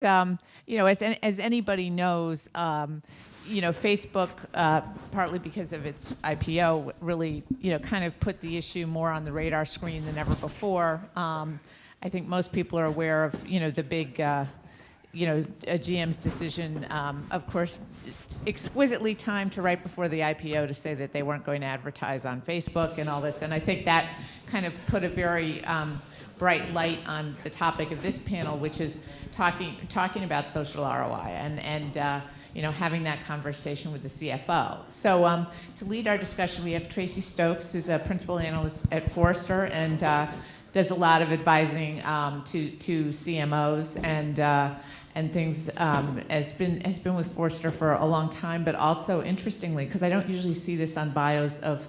As anybody knows, Facebook, partly because of its IPO, really, kind of put the issue more on the radar screen than ever before. I think most people are aware of, the big, GM's decision, of course, exquisitely timed to right before the IPO to say that they weren't going to advertise on Facebook and all this. And I think that kind of put a very bright light on the topic of this panel, which is talking about social ROI and having that conversation with the CFO. So to lead our discussion, we have Tracy Stokes, who's a principal analyst at Forrester and does a lot of advising to CMOs and things. Has been with Forrester for a long time, but also interestingly, because I don't usually see this on bios of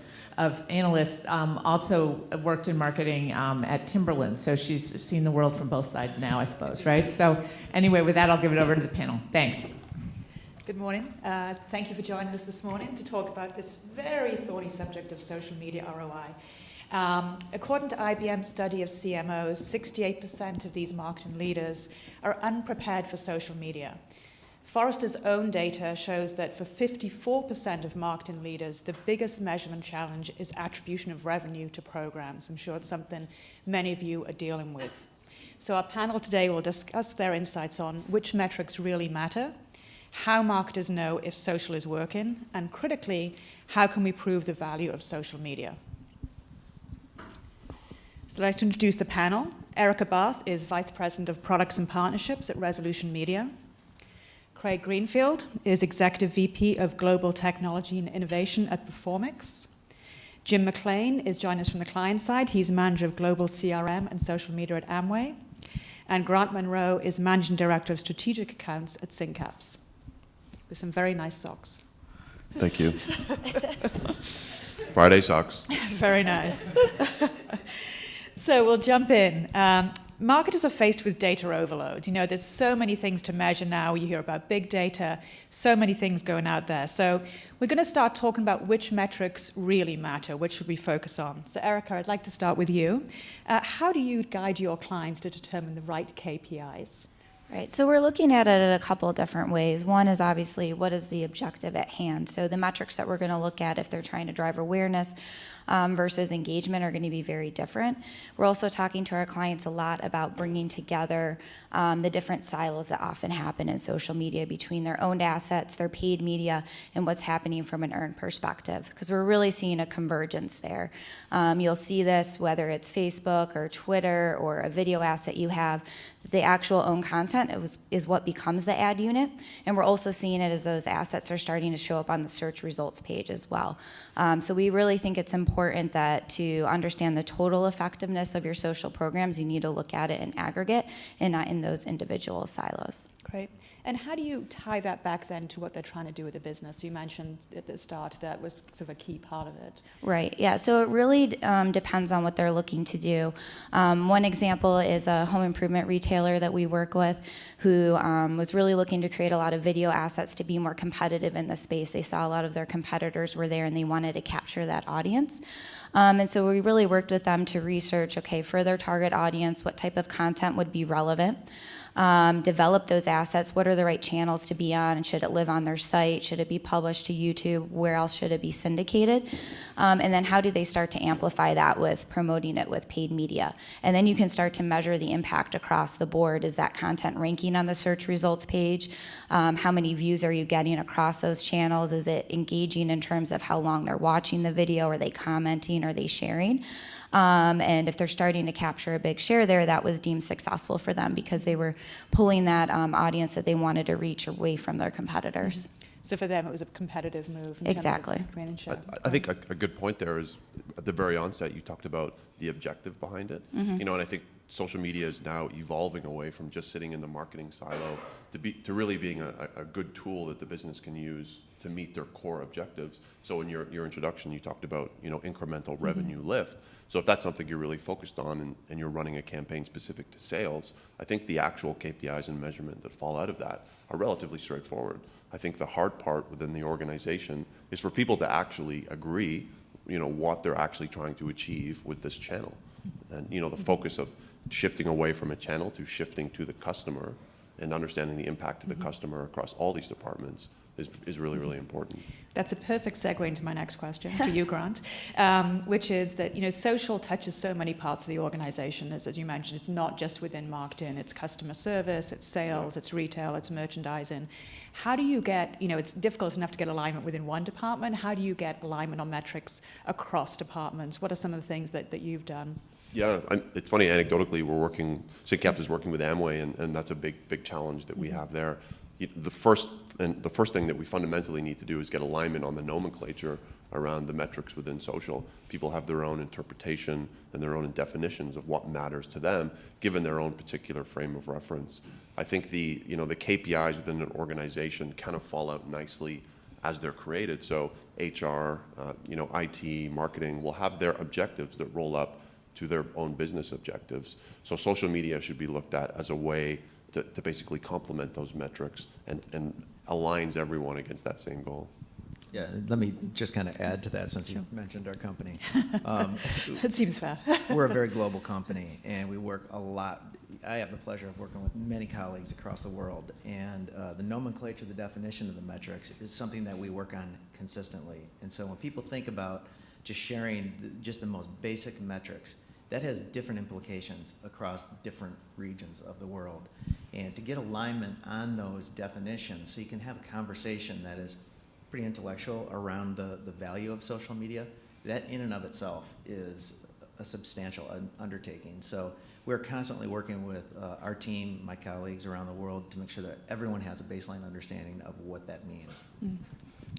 analysts, also worked in marketing at Timberland. So she's seen the world from both sides now, I suppose, right? So anyway, with that, I'll give it over to the panel. Thanks. Good morning. Thank you for joining us this morning to talk about this very thorny subject of social media ROI. According to IBM's study of CMOs, 68% of these marketing leaders are unprepared for social media. Forrester's own data shows that for 54% of marketing leaders, the biggest measurement challenge is attribution of revenue to programs. I'm sure it's something many of you are dealing with. So our panel today will discuss their insights on which metrics really matter, how marketers know if social is working, and critically, how can we prove the value of social media? So I'd like to introduce the panel. Erica Barth is Vice President of Products and Partnerships at Resolution Media. Craig Greenfield is Executive VP of Global Technology and Innovation at Performix. Jim McLean is joining us from the client side. He's Manager of Global CRM and Social Media at Amway. And Grant Monroe is Managing Director of Strategic Accounts at Syncaps. With some very nice socks. Thank you. Friday socks. Very nice. So we'll jump in. Marketers are faced with data overload. There's so many things to measure now. You hear about big data, so many things going out there. So we're going to start talking about which metrics really matter, which should we focus on. So Erica, I'd like to start with you. How do you guide your clients to determine the right KPIs? Right, so we're looking at it in a couple different ways. One is obviously what is the objective at hand. So the metrics that we're going to look at if they're trying to drive awareness versus engagement are going to be very different. We're also talking to our clients a lot about bringing together the different silos that often happen in social media between their owned assets, their paid media, and what's happening from an earned perspective, because we're really seeing a convergence there. You'll see this whether it's Facebook or Twitter or a video asset you have. The actual owned content is what becomes the ad unit, and we're also seeing it as those assets are starting to show up on the search results page as well. So we really think it's important that to understand the total effectiveness of your social programs, you need to look at it in aggregate and not in those individual silos. Great. And how do you tie that back then to what they're trying to do with the business? You mentioned at the start that was sort of a key part of it. Right, yeah, so it really depends on what they're looking to do. One example is a home improvement retailer that we work with who was really looking to create a lot of video assets to be more competitive in the space. They saw a lot of their competitors were there and they wanted to capture that audience. And so we really worked with them to research, okay, for their target audience, what type of content would be relevant. Develop those assets. What are the right channels to be on? And should it live on their site? Should it be published to YouTube? Where else should it be syndicated? And then how do they start to amplify that with promoting it with paid media? And then you can start to measure the impact across the board. Is that content ranking on the search results page? How many views are you getting across those channels? Is it engaging in terms of how long they're watching the video? Are they commenting? Are they sharing? And if they're starting to capture a big share there, that was deemed successful for them because they were pulling that audience that they wanted to reach away from their competitors. So for them, it was a competitive move. Exactly. I think a good point there is at the very onset, you talked about the objective behind it. And I think social media is now evolving away from just sitting in the marketing silo to really being a good tool that the business can use to meet their core objectives. So in your introduction, you talked about incremental revenue lift. So if that's something you're really focused on and you're running a campaign specific to sales, I think the actual KPIs and measurement that fall out of that are relatively straightforward. I think the hard part within the organization is for people to actually agree, what they're actually trying to achieve with this channel. And the focus of shifting away from a channel to shifting to the customer and understanding the impact to the customer across all these departments is really, really important. That's a perfect segue into my next question for you, Grant, which is that, social touches so many parts of the organization. As you mentioned, it's not just within marketing, it's customer service, it's sales, it's retail, it's merchandising. How do you get, it's difficult enough to get alignment within one department. How do you get alignment on metrics across departments? What are some of the things that you've done? Yeah, it's funny, anecdotally, SIGCAP is working with Amway, and that's a big challenge that we have there. The first thing that we fundamentally need to do is get alignment on the nomenclature around the metrics within social. People have their own interpretation and their own definitions of what matters to them, given their own particular frame of reference. I think the KPIs within an organization kind of fall out nicely as they're created. So HR, IT, marketing will have their objectives that roll up to their own business objectives. So social media should be looked at as a way to basically complement those metrics and aligns everyone against that same goal. Yeah, let me just kind of add to that since you mentioned our company. That seems fair. We're a very global company, and we work a lot. I have the pleasure of working with many colleagues across the world, and the nomenclature, the definition of the metrics is something that we work on consistently. And so when people think about just sharing just the most basic metrics, that has different implications across different regions of the world. And to get alignment on those definitions so you can have a conversation that is pretty intellectual around the value of social media, that in and of itself is a substantial undertaking. So we're constantly working with our team, my colleagues around the world, to make sure that everyone has a baseline understanding of what that means.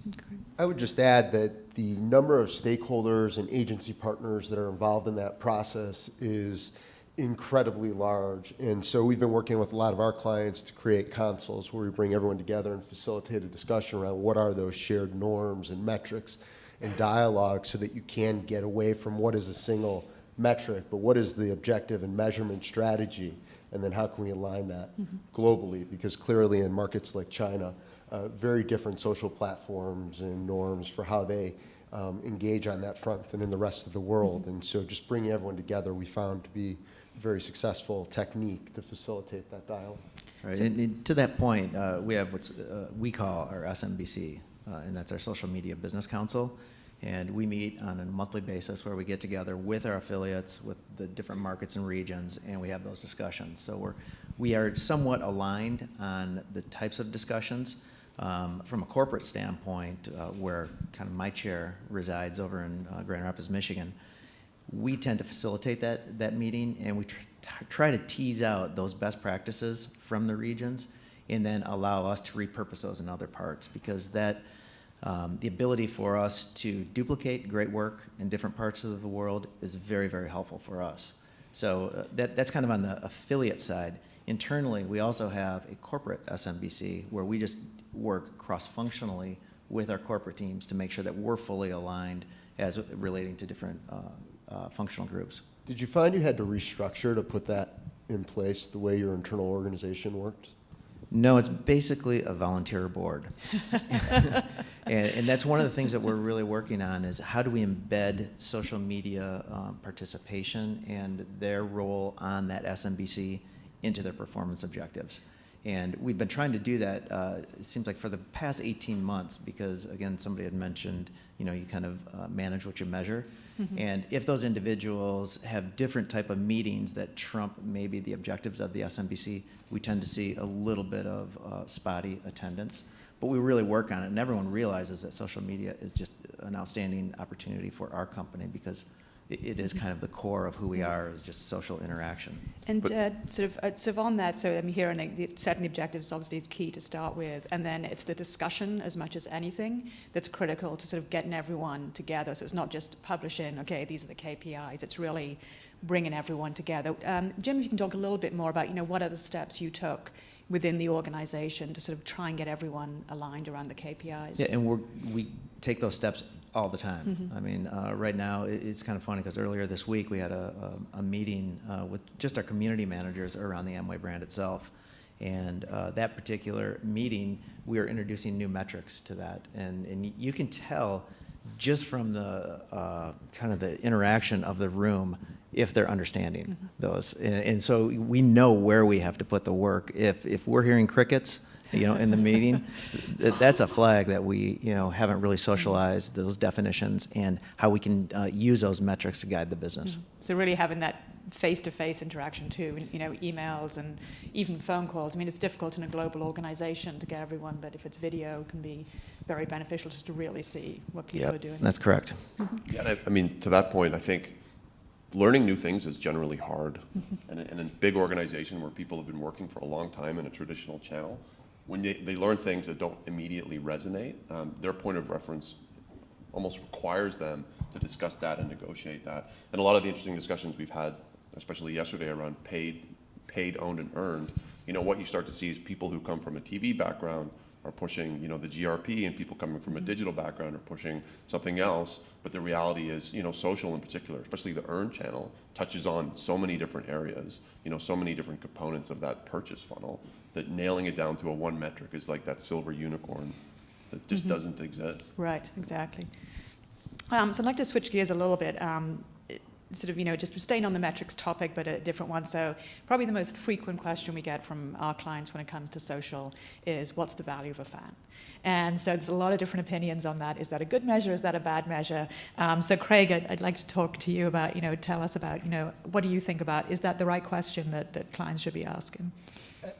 Okay. I would just add that the number of stakeholders and agency partners that are involved in that process is incredibly large. And so we've been working with a lot of our clients to create consoles where we bring everyone together and facilitate a discussion around what are those shared norms and metrics and dialogue so that you can get away from what is a single metric, but what is the objective and measurement strategy, and then how can we align that globally? Because clearly in markets like China, very different social platforms and norms for how they engage on that front than in the rest of the world. And so just bringing everyone together we found to be a very successful technique to facilitate that dialogue. Right. And to that point, we have what we call our SMBC, and that's our Social Media Business Council. And we meet on a monthly basis where we get together with our affiliates, with the different markets and regions, and we have those discussions. So we are somewhat aligned on the types of discussions. From a corporate standpoint, where kind of my chair resides over in Grand Rapids, Michigan, we tend to facilitate that meeting, and we try to tease out those best practices from the regions and then allow us to repurpose those in other parts, because that the ability for us to duplicate great work in different parts of the world is very, very helpful for us. So that's kind of on the affiliate side. Internally, we also have a corporate SMBC where we just work cross-functionally with our corporate teams to make sure that we're fully aligned as relating to different functional groups. Did you find you had to restructure to put that in place the way your internal organization worked? No, it's basically a volunteer board. and that's one of the things that we're really working on is how do we embed social media participation and their role on that SMBC into their performance objectives. And we've been trying to do that, it seems like for the past 18 months, because again, somebody had mentioned, you kind of manage what you measure. And if those individuals have different type of meetings that trump maybe the objectives of the SMBC, we tend to see a little bit of spotty attendance. But we really work on it, and everyone realizes that social media is just an outstanding opportunity for our company because it is kind of the core of who we are, is just social interaction. And sort of on that, so I'm hearing setting the objectives obviously is key to start with, and then it's the discussion as much as anything that's critical to sort of getting everyone together. So it's not just publishing, okay, these are the KPIs. It's really bringing everyone together. Jim, if you can talk a little bit more about, what are the steps you took within the organization to sort of try and get everyone aligned around the KPIs? Yeah, and we take those steps all the time. I mean, right now it's kind of funny because earlier this week we had a meeting with just our community managers around the Amway brand itself. And that particular meeting, we are introducing new metrics to that. And you can tell just from the kind of the interaction of the room, if they're understanding those. And so we know where we have to put the work. If we're hearing crickets, in the meeting, that's a flag that we, haven't really socialized those definitions and how we can use those metrics to guide the business. So really having that face-to-face interaction too, emails and even phone calls. I mean, it's difficult in a global organization to get everyone, but if it's video, it can be very beneficial just to really see what people are doing. That's correct. Yeah, I mean, to that point, I think learning new things is generally hard. And in a big organization where people have been working for a long time in a traditional channel, when they learn things that don't immediately resonate, their point of reference almost requires them to discuss that and negotiate that. And a lot of the interesting discussions we've had, especially yesterday, around paid, owned, and earned, what you start to see is people who come from a TV background are pushing, the GRP, and people coming from a digital background are pushing something else. But the reality is, social in particular, especially the earned channel, touches on so many different areas, so many different components of that purchase funnel, that nailing it down to a one metric is like that silver unicorn that just doesn't exist. Right, exactly. So I'd like to switch gears a little bit. Just staying on the metrics topic, but a different one. So probably the most frequent question we get from our clients when it comes to social is, what's the value of a fan? And so there's a lot of different opinions on that. Is that a good measure? Is that a bad measure? So Craig, I'd like to talk to you about, tell us about, what do you think about, is that the right question that clients should be asking?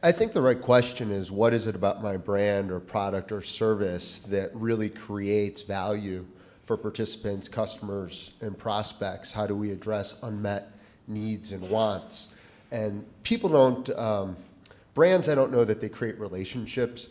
I think the right question is, what is it about my brand or product or service that really creates value for participants, customers, and prospects? How do we address unmet needs and wants? And people don't, brands, I don't know that they create relationships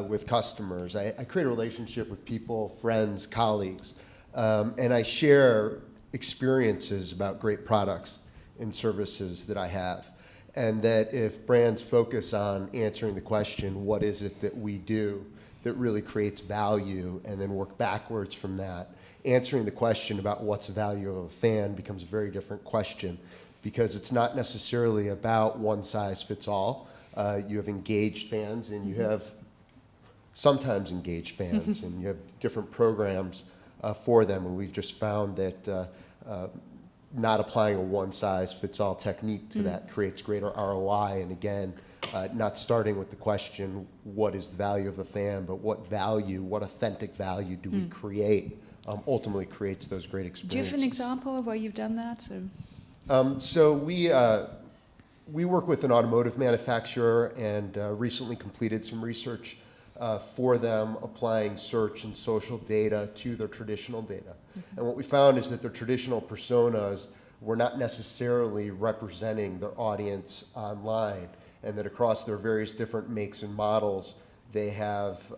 with customers. I create a relationship with people, friends, colleagues, and I share experiences about great products and services that I have. And that if brands focus on answering the question, what is it that we do that really creates value, and then work backwards from that, answering the question about what's the value of a fan becomes a very different question, because it's not necessarily about one size fits all. You have engaged fans, and you have sometimes engaged fans, and you have different programs for them. And we've just found that not applying a one-size-fits-all technique to that creates greater ROI. And again, not starting with the question, what is the value of a fan, but what authentic value do we create, ultimately creates those great experiences. Do you have an example of where you've done that? So we work with an automotive manufacturer, and recently completed some research for them, applying search and social data to their traditional data. And what we found is that their traditional personas were not necessarily representing their audience online, and that across their various different makes and models, they have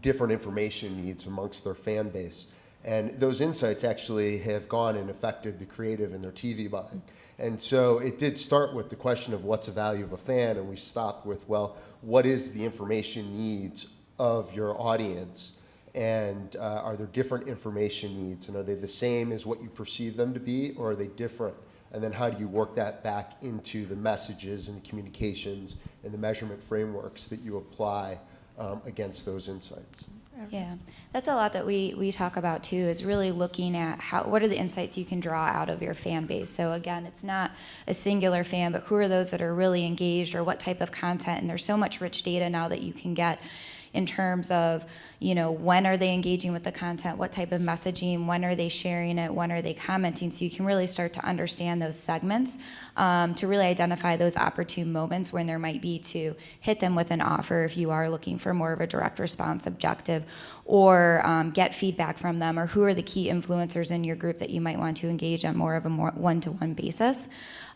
different information needs amongst their fan base. And those insights actually have gone and affected the creative in their TV buying. And so it did start with the question of what's the value of a fan, and we stopped with, well, what is the information needs of your audience? And are there different information needs? And are they the same as what you perceive them to be, or are they different? And then how do you work that back into the messages and the communications and the measurement frameworks that you apply against those insights? Yeah, that's a lot that we talk about too, is really looking at what are the insights you can draw out of your fan base. So again, it's not a singular fan, but who are those that are really engaged, or what type of content. And there's so much rich data now that you can get in terms of, when are they engaging with the content, what type of messaging, when are they sharing it, when are they commenting, so you can really start to understand those segments, to really identify those opportune moments when there might be to hit them with an offer if you are looking for more of a direct response objective, or get feedback from them, or who are the key influencers in your group that you might want to engage on more of a one-to-one basis.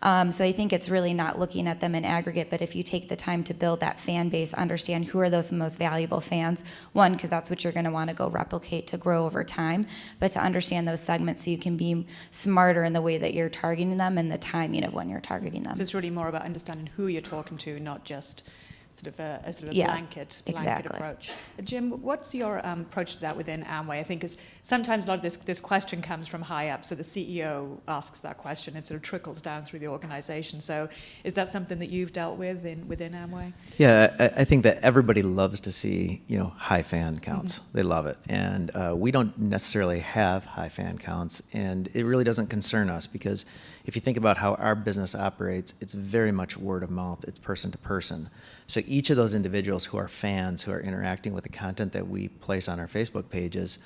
So I think it's really not looking at them in aggregate, but if you take the time to build that fan base, understand who are those most valuable fans, one, because that's what you're going to want to go replicate to grow over time, but to understand those segments so you can be smarter in the way that you're targeting them and the timing of when you're targeting them. So it's really more about understanding who you're talking to, not just sort of a Yeah, blanket exactly. approach. Jim, what's your approach to that within Amway? I think because sometimes a lot of this question comes from high up, so the CEO asks that question, it sort of trickles down through the organization. So is that something that you've dealt with within Amway? Yeah, I think that everybody loves to see, high fan counts. They love it. And we don't necessarily have high fan counts, and it really doesn't concern us because if you think about how our business operates, it's very much word of mouth. It's person to person. So each of those individuals who are fans, who are interacting with the content that we place on our Facebook pages,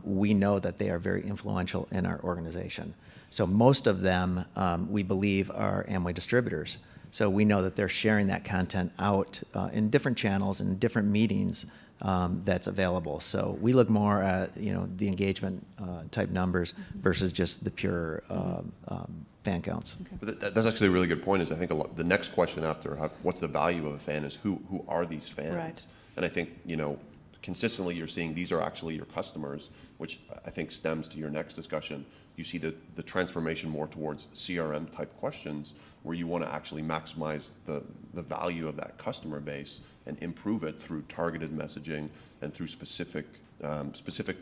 we know that they are very influential in our organization. So most of them, we believe, are Amway distributors. So we know that they're sharing that content out in different channels and different meetings that's available. So we look more at the engagement type numbers versus just the pure fan counts. Okay. But that's actually a really good point. Is I think the next question after what's the value of a fan is who are these fans? Right. And I think consistently you're seeing these are actually your customers, which I think stems to your next discussion. You see the transformation more towards CRM type questions where you want to actually maximize the value of that customer base and improve it through targeted messaging and through specific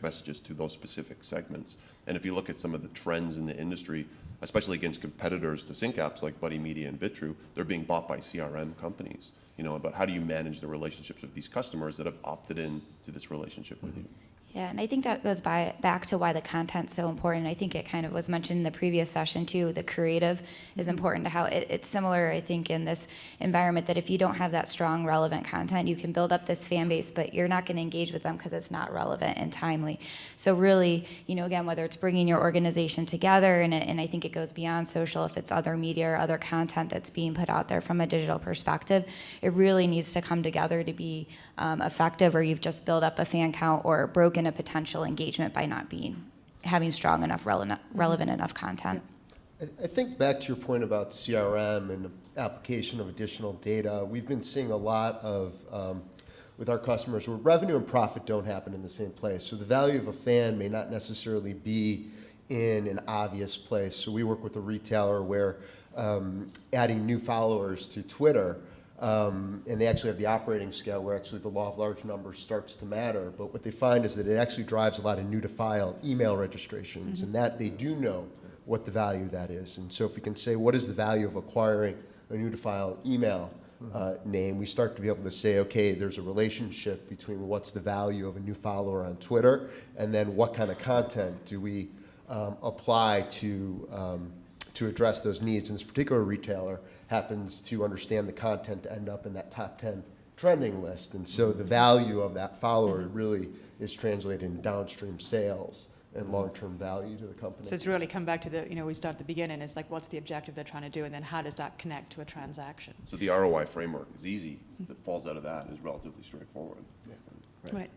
messages to those specific segments. And if you look at some of the trends in the industry, especially against competitors to sync apps like Buddy Media and Bitrue, they're being bought by CRM companies. About how do you manage the relationships with these customers that have opted in to this relationship with you? Yeah, and I think that goes back to why the content's so important. I think it kind of was mentioned in the previous session too. The creative is important to how it's similar, I think, in this environment that if you don't have that strong, relevant content, you can build up this fan base, but you're not going to engage with them because it's not relevant and timely. So really, again, whether it's bringing your organization together, and I think it goes beyond social, if it's other media or other content that's being put out there from a digital perspective, it really needs to come together to be effective, or you've just built up a fan count or broken a potential engagement by not having strong enough, relevant enough content. I think back to your point about CRM and the application of additional data, we've been seeing a lot of, with our customers, where revenue and profit don't happen in the same place. So the value of a fan may not necessarily be in an obvious place. So we work with a retailer where adding new followers to Twitter, and they actually have the operating scale where actually the law of large numbers starts to matter. But what they find is that it actually drives a lot of new to file email registrations, and that they do know what the value of that is. And so if we can say, what is the value of acquiring a new to file email name, we start to be able to say, okay, there's a relationship between what's the value of a new follower on Twitter, and then what kind of content do we apply to address those needs. And this particular retailer happens to understand the content to end up in that top 10 trending list. And so the value of that follower really is translated in downstream sales and long-term value to the company. So it's really come back to we start at the beginning, it's like what's the objective they're trying to do, and then how does that connect to a transaction? So the ROI framework is easy. That falls out of that is relatively straightforward. Yeah. Right.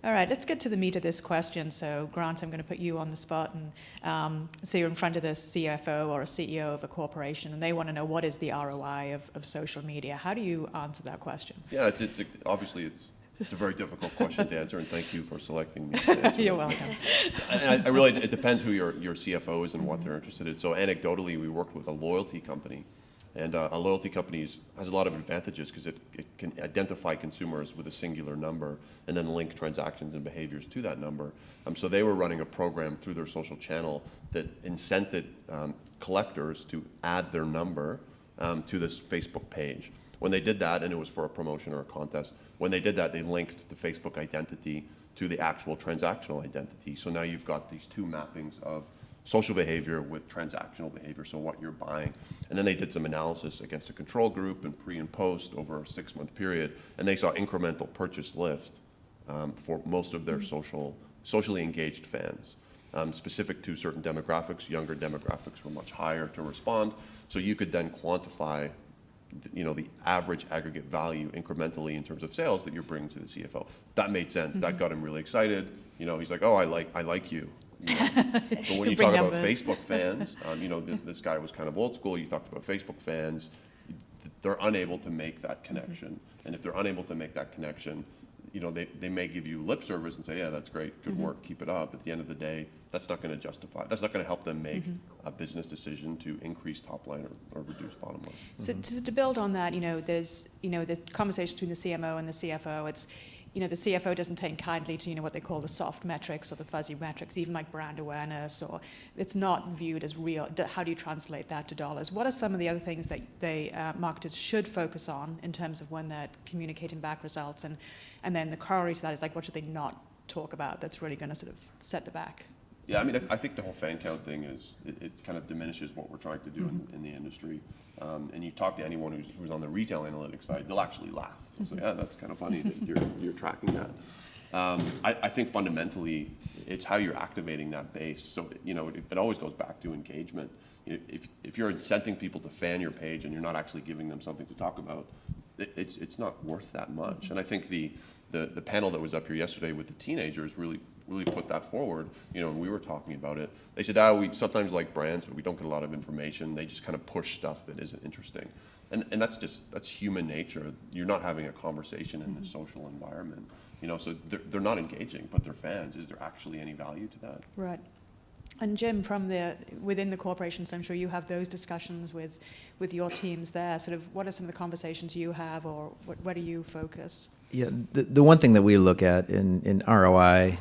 All right, let's get to the meat of this question. So, Grant, I'm going to put you on the spot. And so you're in front of the CFO or a CEO of a corporation, and they want to know what is the ROI of social media. How do you answer that question? Yeah, obviously it's a very difficult question to answer, and thank you for selecting me to answer. You're welcome. And it depends who your CFO is and what they're interested in. So anecdotally, we worked with a loyalty company. And a loyalty company has a lot of advantages because it can identify consumers with a singular number and then link transactions and behaviors to that number. So they were running a program through their social channel that incented collectors to add their number to this Facebook page. When they did that, and it was for a promotion or a contest, when they did that, they linked the Facebook identity to the actual transactional identity. So now you've got these two mappings of social behavior with transactional behavior, so what you're buying. And then they did some analysis against a control group and pre and post over a 6-month period, and they saw incremental purchase lift for most of their socially engaged fans. Specific to certain demographics, younger demographics were much higher to respond, so you could then quantify the average aggregate value incrementally in terms of sales that you're bringing to the CFO. That made sense. That got him really excited. He's like, oh, I like you. But when you talk about Facebook fans, this guy was kind of old school. You talked about Facebook fans, they're unable to make that connection. And if they're unable to make that connection, you know, they may give you lip service and say, yeah, that's great, good work, keep it up. At the end of the day, that's not going to justify, that's not going to help them make a business decision to increase top line or reduce bottom line. So to build on that, there's, the conversation between the CMO and the CFO. It's, the CFO doesn't take kindly to, what they call the soft metrics or the fuzzy metrics, even like brand awareness, or it's not viewed as real. How do you translate that to dollars? What are some of the other things that marketers should focus on in terms of when they're communicating back results? And then the corollary to that is like, what should they not talk about that's really going to sort of set the back? Yeah, I mean, I think the whole fan count thing is, it kind of diminishes what we're trying to do in the industry. And you talk to anyone who's on the retail analytics side, they'll actually laugh. So yeah, that's kind of funny that you're tracking that. I think fundamentally, it's how you're activating that base. So, it always goes back to engagement. If you're incenting people to fan your page and you're not actually giving them something to talk about, it's not worth that much. And I think the panel that was up here yesterday with the teenagers really put that forward. And we were talking about it. They said, we sometimes like brands, but we don't get a lot of information. They just kind of push stuff that isn't interesting. And that's human nature. You're not having a conversation in the social environment. So they're not engaging, but they're fans. Is there actually any value to that? Right. And Jim, within the corporations, I'm sure you have those discussions with your teams there. Sort of, what are some of the conversations you have, or where do you focus? Yeah, the one thing that we look at in ROI,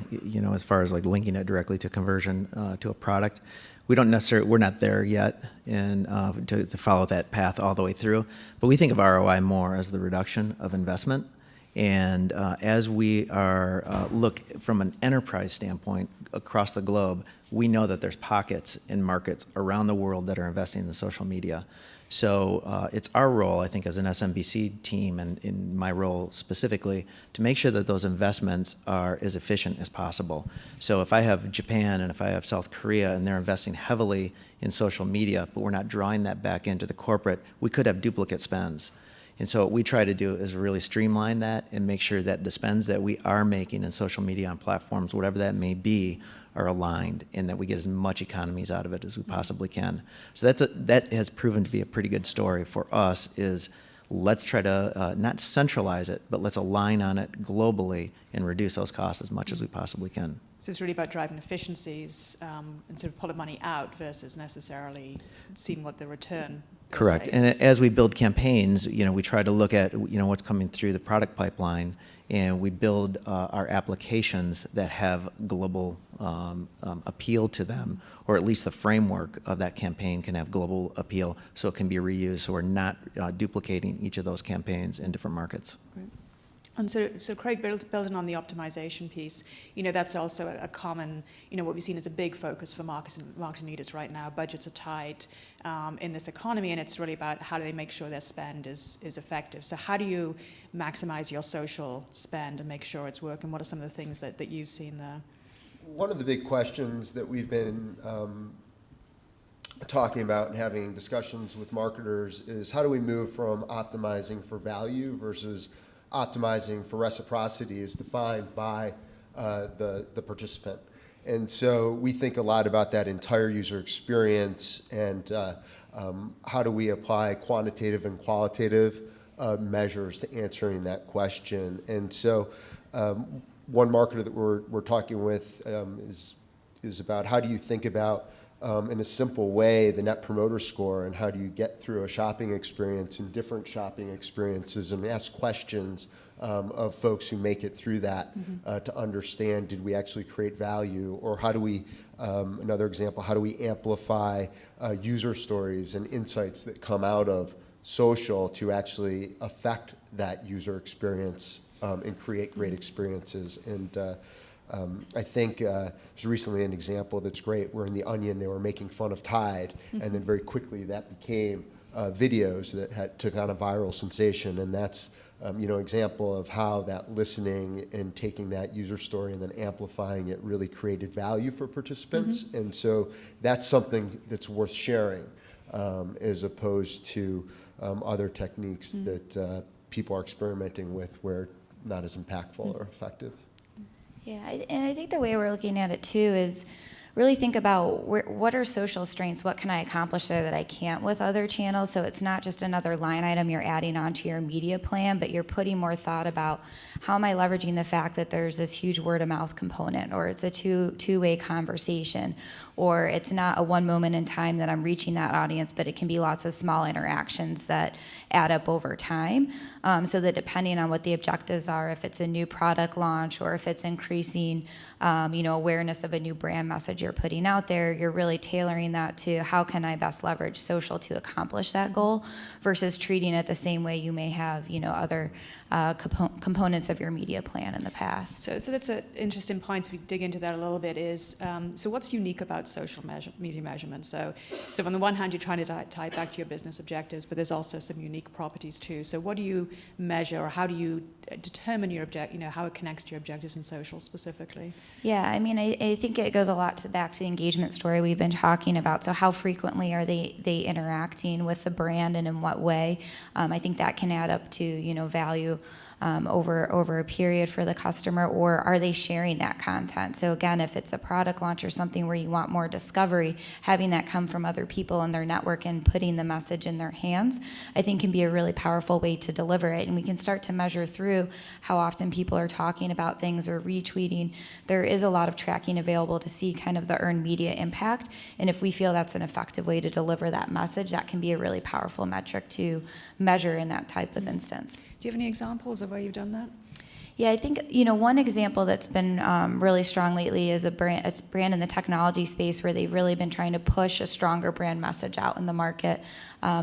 as far as like linking it directly to conversion to a product, we're not there yet, and to follow that path all the way through. But we think of ROI more as the reduction of investment. And as we are look from an enterprise standpoint across the globe, we know that there's pockets in markets around the world that are investing in social media. So it's our role, I think, as an SMBC team, and in my role specifically, to make sure that those investments are as efficient as possible. So if I have Japan and if I have South Korea and they're investing heavily in social media, but we're not drawing that back into the corporate, we could have duplicate spends. And so what we try to do is really streamline that and make sure that the spends that we are making in social media on platforms, whatever that may be, are aligned, and that we get as much economies out of it as we possibly can. So that has proven to be a pretty good story for us, is let's try to not centralize it, but let's align on it globally and reduce those costs as much as we possibly can. So it's really about driving efficiencies and sort of pulling money out versus necessarily seeing what the return. Correct. And as we build campaigns, we try to look at what's coming through the product pipeline, and we build our applications that have global appeal to them, or at least the framework of that campaign can have global appeal, so it can be reused. So we're not duplicating each of those campaigns in different markets. Great. And so Craig, building on the optimization piece, that's also a common, what we've seen is a big focus for marketing leaders right now. Budgets are tight in this economy, and it's really about how do they make sure their spend is effective. So how do you maximize your social spend and make sure it's working? What are some of the things that you've seen there? One of the big questions that we've been talking about and having discussions with marketers is, how do we move from optimizing for value versus optimizing for reciprocity as defined by the participant. And so we think a lot about that entire user experience, and how do we apply quantitative and qualitative measures to answering that question. And so one marketer that we're talking with is about, how do you think about in a simple way the Net Promoter Score, and how do you get through a shopping experience and different shopping experiences and ask questions of folks who make it through that to understand, did we actually create value? Or how do we, another example, how do we amplify user stories and insights that come out of social to actually affect that user experience and create great experiences? And I think there's recently an example that's great, where in The Onion they were making fun of Tide, and then very quickly that became videos that took on a viral sensation. And that's example of how that listening and taking that user story and then amplifying it really created value for participants. And so that's something that's worth sharing, as opposed to other techniques that people are experimenting with, where not as impactful or effective. Yeah, and I think the way we're looking at it too is really think about what are social strengths, what can I accomplish there that I can't with other channels, so it's not just another line item you're adding onto your media plan, but you're putting more thought about how am I leveraging the fact that there's this huge word of mouth component, or it's a two-way conversation, or it's not a one moment in time that I'm reaching that audience, but it can be lots of small interactions that add up over time, so that depending on what the objectives are, if it's a new product launch or if it's increasing awareness of a new brand message you're putting out there, you're really tailoring that to how can I best leverage social to accomplish that goal, versus treating it the same way you may have other components of your media plan in the past. So that's an interesting point. So we dig into that a little bit. Is so what's unique about social media measurement? So on the one hand, you're trying to tie it back to your business objectives, but there's also some unique properties too. So what do you measure, or how do you determine your how it connects to your objectives in social specifically? Yeah, I mean, I think it goes a lot back to the engagement story we've been talking about. So how frequently are they interacting with the brand, and in what way? I think that can add up to value over a period for the customer, or are they sharing that content? So again, if it's a product launch or something where you want more discovery, having that come from other people in their network and putting the message in their hands, I think can be a really powerful way to deliver it. And we can start to measure through how often people are talking about things or retweeting. There is a lot of tracking available to see kind of the earned media impact. And if we feel that's an effective way to deliver that message, that can be a really powerful metric to measure in that type of instance. Do you have any examples of where you've done that? Yeah, I think one example that's been really strong lately is it's a brand in the technology space where they've really been trying to push a stronger brand message out in the market.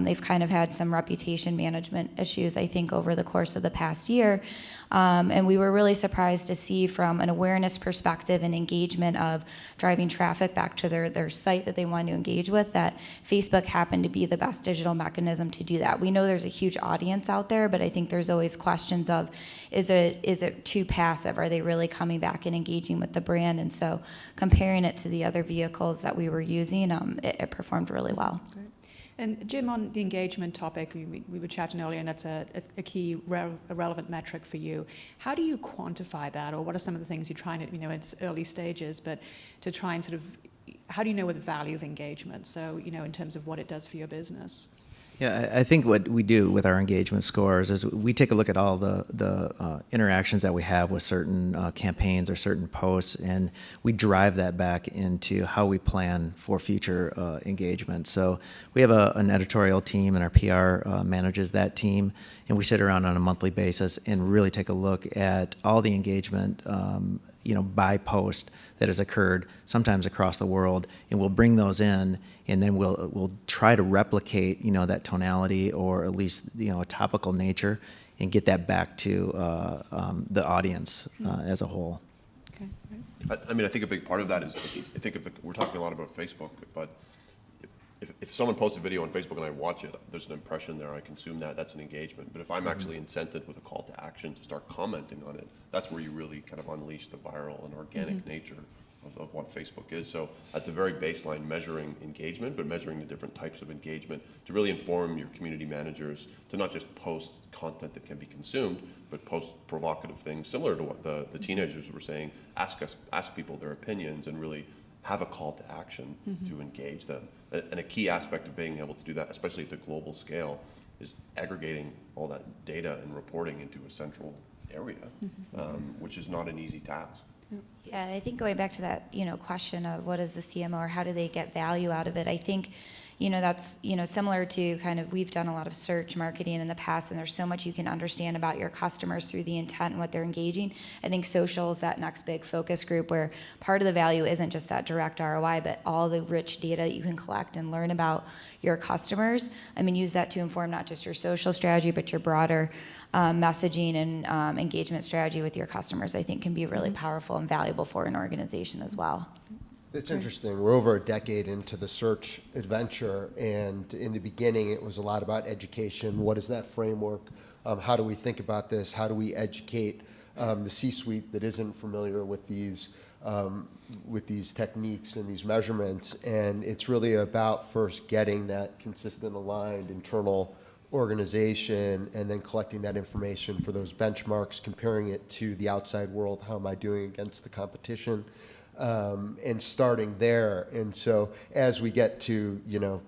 They've kind of had some reputation management issues, I think, over the course of the past year. And we were really surprised to see, from an awareness perspective and engagement of driving traffic back to their site that they want to engage with, that Facebook happened to be the best digital mechanism to do that. We know there's a huge audience out there, but I think there's always questions of, is it too passive? Are they really coming back and engaging with the brand? And so comparing it to the other vehicles that we were using, it performed really well. Great. And Jim, on the engagement topic, we were chatting earlier, and that's a key relevant metric for you. How do you quantify that, or what are some of the things you're trying to, it's early stages, but to try and sort of, how do you know the value of engagement? So, in terms of what it does for your business. Yeah, I think what we do with our engagement scores is we take a look at all the interactions that we have with certain campaigns or certain posts, and we drive that back into how we plan for future engagement. So we have an editorial team, and our PR manages that team, and we sit around on a monthly basis and really take a look at all the engagement by post that has occurred, sometimes across the world, and we'll bring those in, and then we'll try to replicate that tonality, or at least a topical nature, and get that back to the audience as a whole. Okay. I mean, I think a big part of that is, we're talking a lot about Facebook, but if someone posts a video on Facebook and I watch it, there's an impression there, I consume that, that's an engagement. But if I'm actually incented with a call to action to start commenting on it, that's where you really kind of unleash the viral and organic nature of what Facebook is. So at the very baseline, measuring engagement, but measuring the different types of engagement to really inform your community managers to not just post content that can be consumed, but post provocative things similar to what the teenagers were saying, ask people their opinions, and really have a call to action to engage them. And a key aspect of being able to do that, especially at the global scale, is aggregating all that data and reporting into a central area, which is not an easy task. Yeah, I think going back to that, question of what is the CMO, or how do they get value out of it, I think, that's, similar to kind of, we've done a lot of search marketing in the past, and there's so much you can understand about your customers through the intent and what they're engaging. I think social is that next big focus group, where part of the value isn't just that direct ROI, but all the rich data that you can collect and learn about your customers. I mean, use that to inform not just your social strategy, but your broader messaging and engagement strategy with your customers, I think can be really powerful and valuable for an organization as well. It's interesting. We're over a decade into the search adventure, and in the beginning, it was a lot about education. What is that framework? How do we think about this? How do we educate the C-suite that isn't familiar with these techniques and these measurements? And it's really about first getting that consistent, aligned internal organization, and then collecting that information for those benchmarks, comparing it to the outside world. How am I doing against the competition? and starting there. And so as we get to,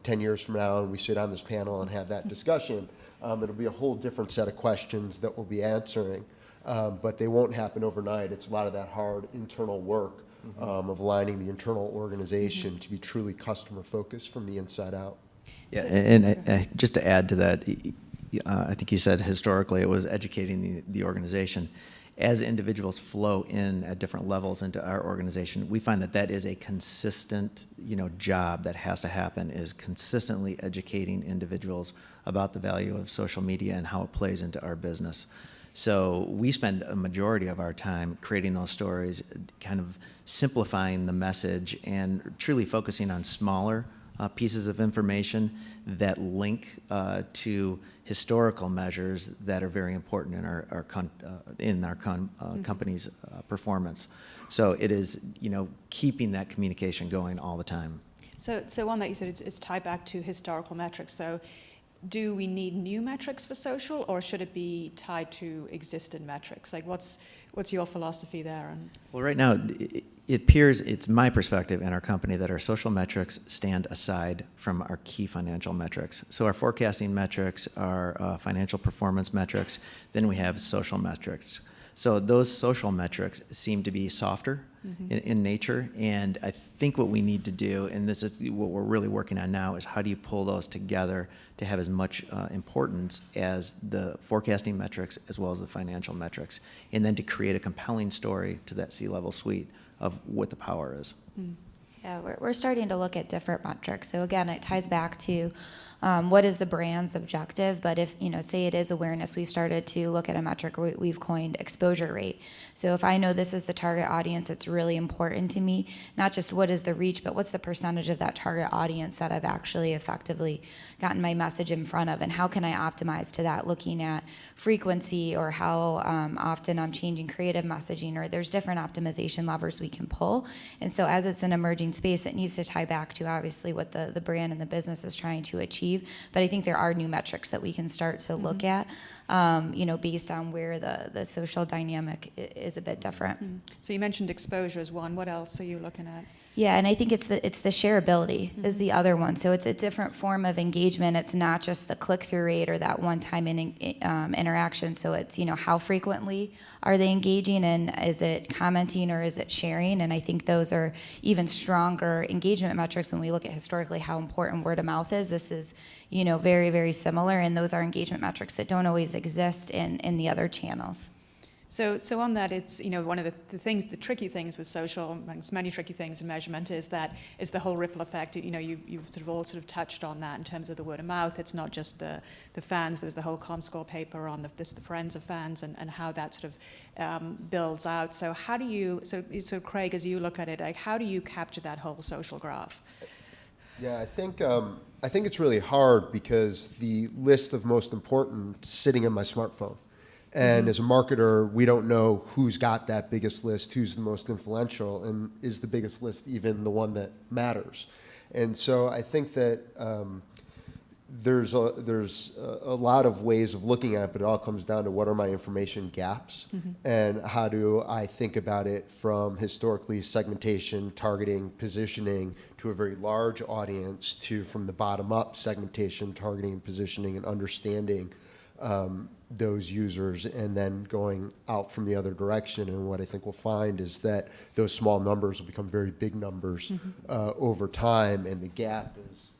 10 years from now and we sit on this panel and have that discussion, it'll be a whole different set of questions that we'll be answering. But they won't happen overnight. It's a lot of that hard internal work of aligning the internal organization to be truly customer focused from the inside out. Yeah, and just to add to that, I think you said historically it was educating the organization. As individuals flow in at different levels into our organization, we find that is a consistent, job that has to happen, is consistently educating individuals about the value of social media and how it plays into our business. So we spend a majority of our time creating those stories, kind of simplifying the message and truly focusing on smaller pieces of information that link to historical measures that are very important in our company's performance. So it is, keeping that communication going all the time. So on that, you said it's tied back to historical metrics. So do we need new metrics for social, or should it be tied to existing metrics? Like, what's your philosophy there? Well, right now, it appears, it's my perspective in our company, that our social metrics stand aside from our key financial metrics. So our forecasting metrics, our financial performance metrics, then we have social metrics. So those social metrics seem to be softer in nature, and I think what we need to do, and this is what we're really working on now, is how do you pull those together to have as much importance as the forecasting metrics as well as the financial metrics, and then to create a compelling story to that C-level suite of what the power is. Yeah, we're starting to look at different metrics. So again, it ties back to what is the brand's objective, but if, say it is awareness, we've started to look at a metric we've coined exposure rate. So if I know this is the target audience, it's really important to me, not just what is the reach, but what's the percentage of that target audience that I've actually effectively gotten my message in front of, and how can I optimize to that, looking at frequency or how often I'm changing creative messaging, or there's different optimization levers we can pull. And so as it's an emerging space, it needs to tie back to obviously what the brand and the business is trying to achieve. But I think there are new metrics that we can start to look at, based on where the social dynamic is a bit different. So you mentioned exposure as one. What else are you looking at? Yeah, and I think it's the shareability is the other one. So it's a different form of engagement. It's not just the click-through rate or that one-time interaction. So it's, how frequently are they engaging, and is it commenting or is it sharing? And I think those are even stronger engagement metrics when we look at historically how important word of mouth is. This is, very, very similar, and those are engagement metrics that don't always exist in the other channels. So on that, it's, one of the tricky things with social, amongst many tricky things in measurement, is the whole ripple effect. You've all touched on that in terms of the word of mouth. It's not just the fans. There's the whole ComScore paper on the friends of fans and how that builds out. So how do you, so Craig, as you look at it, like, how do you capture that whole social graph? Yeah, I think it's really hard because the list of most important is sitting in my smartphone. And as a marketer, we don't know who's got that biggest list, who's the most influential, and is the biggest list even the one that matters. And so I think that there's a lot of ways of looking at it, but it all comes down to what are my information gaps, and how do I think about it from historically segmentation, targeting, positioning to a very large audience to from the bottom up segmentation, targeting, positioning, and understanding those users, and then going out from the other direction. And what I think we'll find is that those small numbers will become very big numbers over time, and the gap is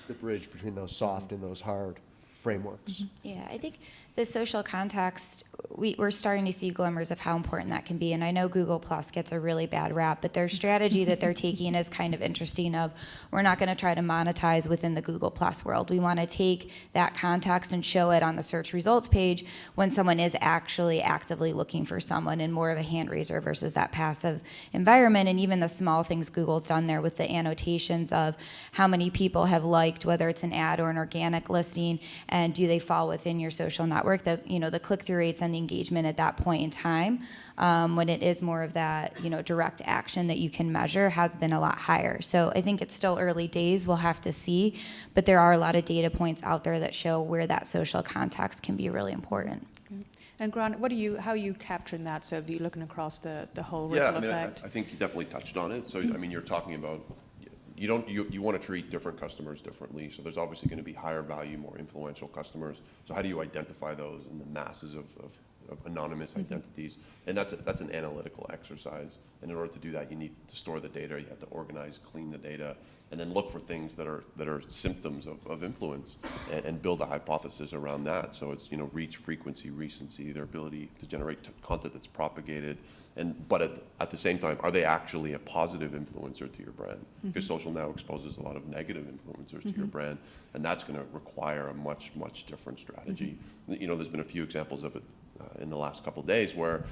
the bridge between those soft and those hard frameworks. Yeah, I think the social context, we're starting to see glimmers of how important that can be. And I know Google Plus gets a really bad rap, but their strategy that they're taking is kind of interesting of, we're not going to try to monetize within the Google Plus world. We want to take that context and show it on the search results page when someone is actually actively looking for someone, in more of a hand raiser versus that passive environment. And even the small things Google's done there with the annotations of how many people have liked, whether it's an ad or an organic listing, and do they fall within your social network, the click-through rates and the engagement at that point in time, when it is more of that, direct action that you can measure, has been a lot higher. So I think it's still early days. We'll have to see, but there are a lot of data points out there that show where that social context can be really important. And Grant, how are you capturing that? So, are you looking across the whole ripple Yeah, I mean, effect? I think you definitely touched on it. So, I mean, you're talking about, you want to treat different customers differently. So there's obviously going to be higher value, more influential customers. So how do you identify those in the masses of anonymous identities? And that's an analytical exercise. And in order to do that, you need to store the data. You have to organize, clean the data, and then look for things that are symptoms of influence, and build a hypothesis around that. So it's reach, frequency, recency, their ability to generate content that's propagated. But at the same time, are they actually a positive influencer to your brand? Because social now exposes a lot of negative influencers to your brand, and that's going to require a much, much different strategy. There's been a few examples of it in the last couple of days where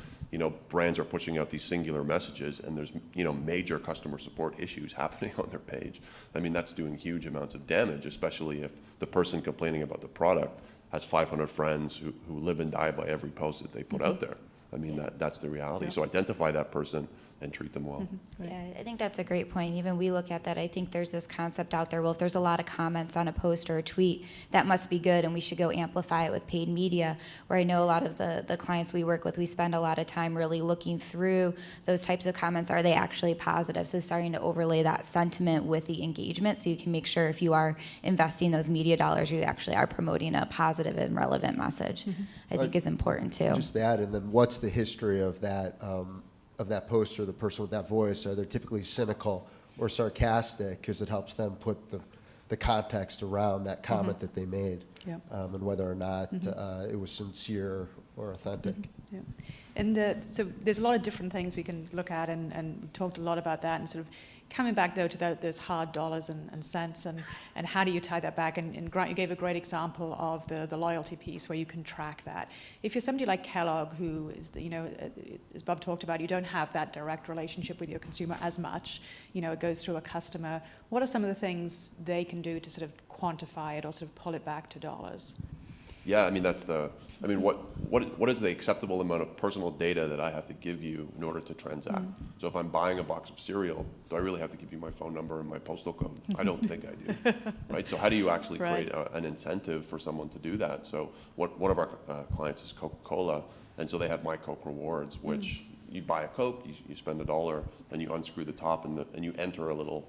brands are pushing out these singular messages, and there's major customer support issues happening on their page. I mean, that's doing huge amounts of damage, especially if the person complaining about the product has 500 friends who live and die by every post that they put out there. I mean, that's the reality. Yeah. So identify that person and treat them well. Yeah, I think that's a great point. Even we look at that. I think there's this concept out there, well, if there's a lot of comments on a post or a tweet, that must be good, and we should go amplify it with paid media. Where I know a lot of the clients we work with, we spend a lot of time really looking through those types of comments. Are they actually positive? So starting to overlay that sentiment with the engagement, so you can make sure if you are investing those media dollars, you actually are promoting a positive and relevant message. I think is important too. Just that, and then what's the history of that post or the person with that voice? Are they typically cynical or sarcastic? Because it helps them put the context around that comment that they made, and whether or not it was sincere or authentic. Yeah. And so there's a lot of different things we can look at, and we talked a lot about that, and sort of coming back though to those hard dollars and cents, and how do you tie that back? And Grant, you gave a great example of the loyalty piece where you can track that. If you're somebody like Kellogg, who is, as Bob talked about, you don't have that direct relationship with your consumer as much, it goes through a customer. What are some of the things they can do to sort of quantify it or sort of pull it back to dollars? Yeah, I mean, what is the acceptable amount of personal data that I have to give you in order to transact? So if I'm buying a box of cereal, do I really have to give you my phone number and my postal code? I don't think I do, right? So how do you actually create an incentive for someone to do that? So one of our clients is Coca-Cola, and so they have My Coke Rewards, which you buy a Coke, you spend $1, and you unscrew the top, and you enter a little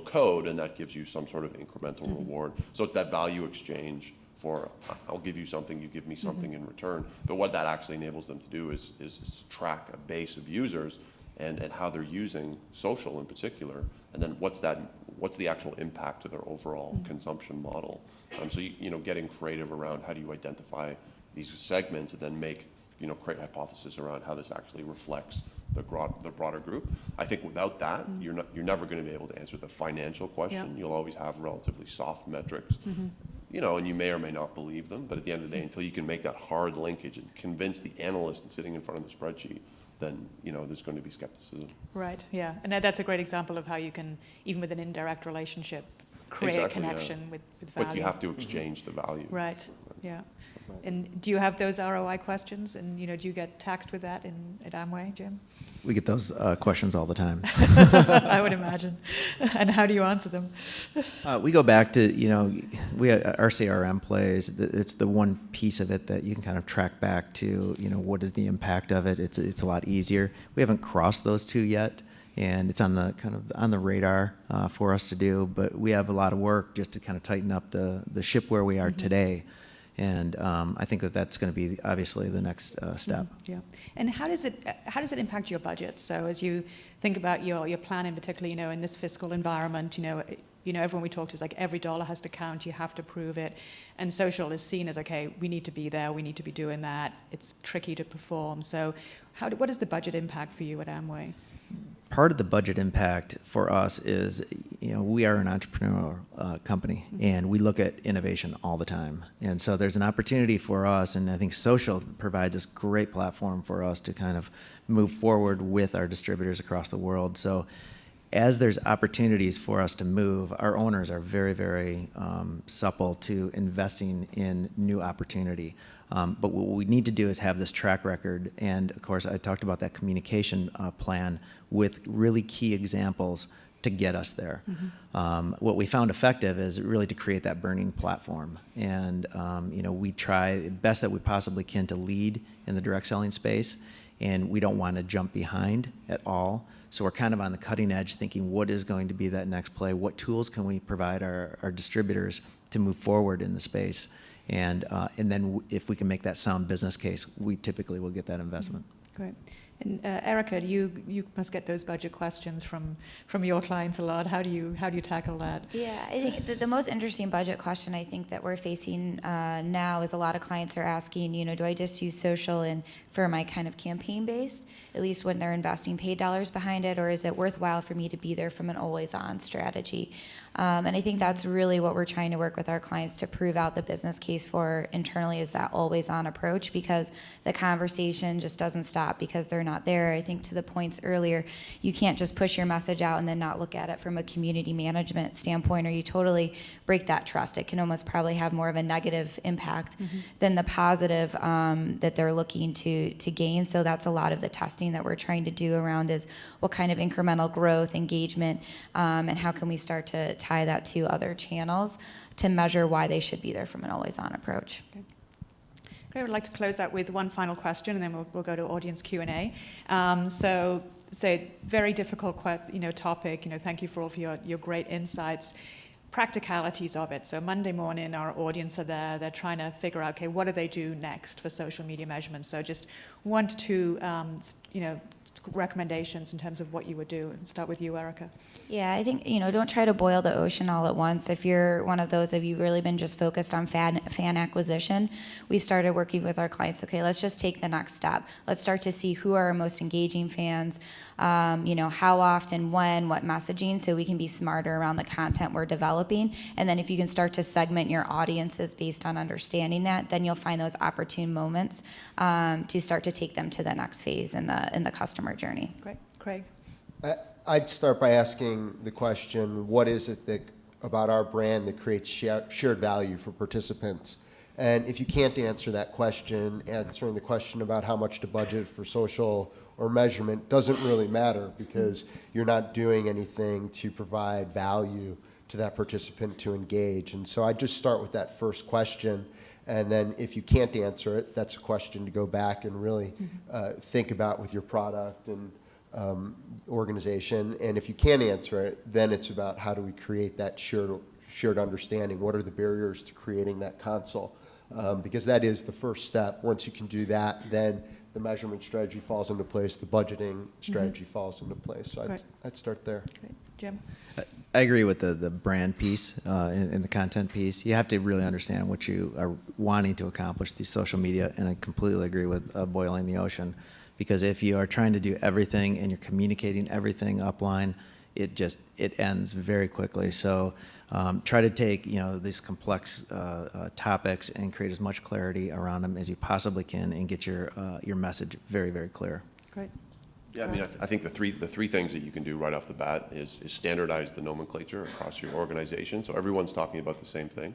code, and that gives you some sort of incremental reward. So it's that value exchange for I'll give you something, you give me something in return. But what that actually enables them to do is track a base of users and how they're using social in particular, and then what's the actual impact to their overall consumption model. So getting creative around how do you identify these segments and then create hypothesis around how this actually reflects the broader group. I think without that, you're never going to be able to answer the financial question. You'll always have relatively soft metrics. And you may or may not believe them, but at the end of the day, until you can make that hard linkage and convince the analyst sitting in front of the spreadsheet, then there's going to be skepticism. Right. Yeah, and that's a great example of how you can, even with an indirect relationship, create a connection with value. But you have to exchange the value. Right. Yeah. And do you have those ROI questions? And do you get taxed with that at Amway, Jim? We get those questions all the time. I would imagine. And how do you answer them? We go back to our CRM plays. It's the one piece of it that you can kind of track back to. What is the impact of it? It's a lot easier. We haven't crossed those two yet, and it's on the radar for us to do. But we have a lot of work just to kind of tighten up the ship where we are today. And I think that's going to be obviously the next step. Yeah. And how does it impact your budget? So as you think about your plan in particular, in this fiscal environment, everyone we talk to is like every dollar has to count. You have to prove it. And social is seen as, okay, we need to be there. We need to be doing that. It's tricky to perform. So what is the budget impact for you at Amway? Part of the budget impact for us is, we are an entrepreneurial company, and we look at innovation all the time. And so there's an opportunity for us, and I think social provides this great platform for us to kind of move forward with our distributors across the world. So as there's opportunities for us to move, our owners are very, very supple to investing in new opportunity. But what we need to do is have this track record. And of course, I talked about that communication plan with really key examples to get us there. What we found effective is really to create that burning platform. And we try the best that we possibly can to lead in the direct selling space, and we don't want to jump behind at all. So we're kind of on the cutting edge thinking what is going to be that next play, what tools can we provide our distributors to move forward in the space. And then if we can make that sound business case, we typically will get that investment. Great. And Erica, you must get those budget questions from your clients a lot. How do you tackle that? Yeah, I think the most interesting budget question I think that we're facing now is a lot of clients are asking, do I just use social and for my kind of campaign based, at least when they're investing paid dollars behind it, or is it worthwhile for me to be there from an always on strategy? And I think that's really what we're trying to work with our clients to prove out the business case for internally, is that always on approach, because the conversation just doesn't stop because they're not there. I think to the points earlier, you can't just push your message out and then not look at it from a community management standpoint, or you totally break that trust. It can almost probably have more of a negative impact than the positive that they're looking to gain. So that's a lot of the testing that we're trying to do around is what kind of incremental growth, engagement, and how can we start to tie that to other channels to measure why they should be there from an always-on approach. Okay. Great. I'd like to close out with one final question, and then we'll go to audience Q&A. So very difficult topic. Thank you for all of your great insights. Practicalities of it. So Monday morning, our audience are there. They're trying to figure out, okay, what do they do next for social media measurement? So just 1 to 2, recommendations in terms of what you would do. And start with you, Erica. Yeah, I think, don't try to boil the ocean all at once. If you're one of those, if you've really been just focused on fan acquisition, we started working with our clients, okay, let's just take the next step. Let's start to see who are our most engaging fans, how often, when, what messaging, so we can be smarter around the content we're developing. And then if you can start to segment your audiences based on understanding that, then you'll find those opportune moments to start to take them to the next phase in the customer journey. Great. Craig? I'd start by asking the question, what is it about our brand that creates shared value for participants? And if you can't answer that question, answering the question about how much to budget for social or measurement doesn't really matter, because you're not doing anything to provide value to that participant to engage. And so I'd just start with that first question. And then if you can't answer it, that's a question to go back and really think about with your product and organization. And if you can't answer it, then it's about how do we create that shared understanding? What are the barriers to creating that console? Because that is the first step. Once you can do that, then the measurement strategy falls into place, the budgeting strategy falls into place. So I'd start there. Great. Jim? I agree with the brand piece and the content piece. You have to really understand what you are wanting to accomplish through social media, and I completely agree with boiling the ocean, because if you are trying to do everything and you're communicating everything upline, it ends very quickly. So try to take these complex topics and create as much clarity around them as you possibly can, and get your message very, very clear. Great. Yeah, I mean, I think the three things that you can do right off the bat is standardize the nomenclature across your organization, so everyone's talking about the same thing,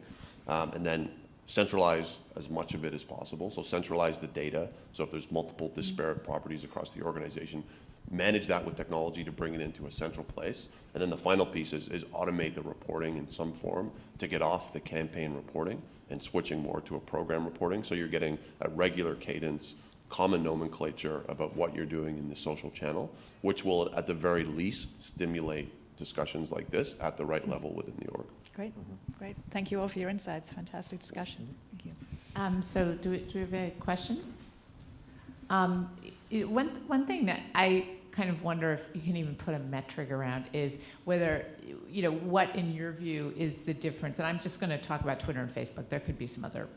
and then centralize as much of it as possible. So centralize the data. So if there's multiple disparate properties across the organization, manage that with technology to bring it into a central place. And then the final piece is automate the reporting in some form to get off the campaign reporting and switching more to a program reporting. So you're getting a regular cadence, common nomenclature about what you're doing in the social channel, which will at the very least stimulate discussions like this at the right level within the org. Great. Great. Thank you all for your insights. Fantastic discussion. Thank you. So do we have any questions? One thing that I kind of wonder if you can even put a metric around is whether, what in your view is the difference, and I'm just going to talk about Twitter and Facebook. There could be some other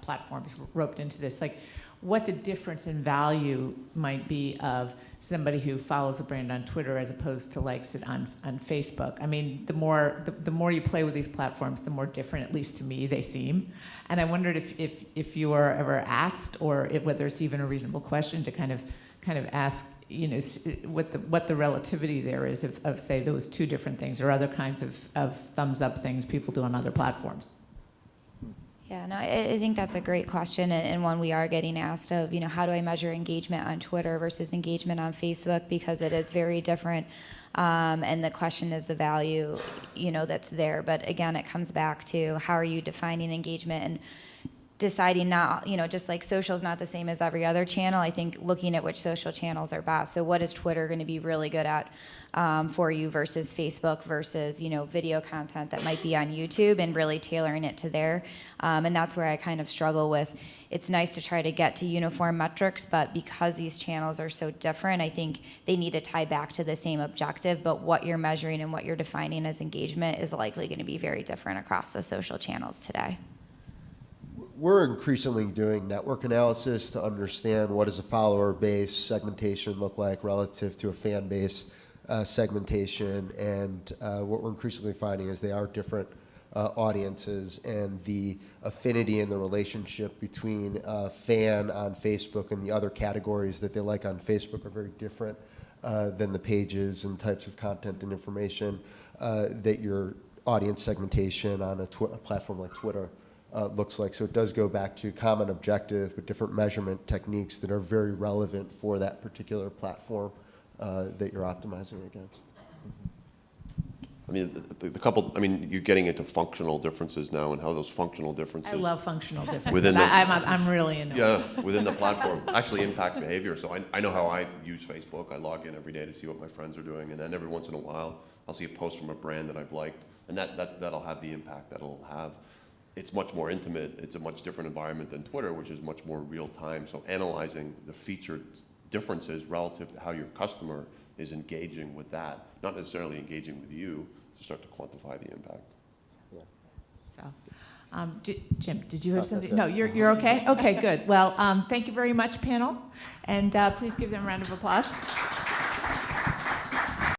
platforms roped into this, like what the difference in value might be of somebody who follows a brand on Twitter as opposed to likes it on Facebook. I mean, the more you play with these platforms, the more different, at least to me, they seem. And I wondered if you were ever asked, or whether it's even a reasonable question to kind of ask, what the relativity there is of say those two different things, or other kinds of thumbs up things people do on other platforms. Yeah, no, I think that's a great question, and one we are getting asked of, how do I measure engagement on Twitter versus engagement on Facebook, because it is very different, and the question is the value, that's there. But again, it comes back to how are you defining engagement and deciding not, just like social is not the same as every other channel. I think looking at which social channels are best. So what is Twitter going to be really good at for you versus Facebook versus, video content that might be on YouTube, and really tailoring it to there. And that's where I kind of struggle with. It's nice to try to get to uniform metrics, but because these channels are so different, I think they need to tie back to the same objective, but what you're measuring and what you're defining as engagement is likely going to be very different across the social channels today. We're increasingly doing network analysis to understand what does a follower base segmentation look like relative to a fan base segmentation, and what we're increasingly finding is they are different audiences, and the affinity and the relationship between a fan on Facebook and the other categories that they like on Facebook are very different than the pages and types of content and information that your audience segmentation on a platform like Twitter looks like. So it does go back to common objective, but different measurement techniques that are very relevant for that particular platform that you're optimizing against. I mean, you're getting into functional differences now, and how those functional differences. I love functional differences. Within the- I'm really into it. Yeah, within the platform actually impact behavior. So I know how I use Facebook. I log in every day to see what my friends are doing, and then every once in a while I'll see a post from a brand that I've liked, and that'll have the impact that it'll have. It's much more intimate. It's a much different environment than Twitter, which is much more real time. So analyzing the featured differences relative to how your customer is engaging with that, not necessarily engaging with you, to start to quantify the impact. So, Jim, did you have That's something? good. No, you're okay? Okay, good. Well, thank you very much, panel. And please give them a round of applause.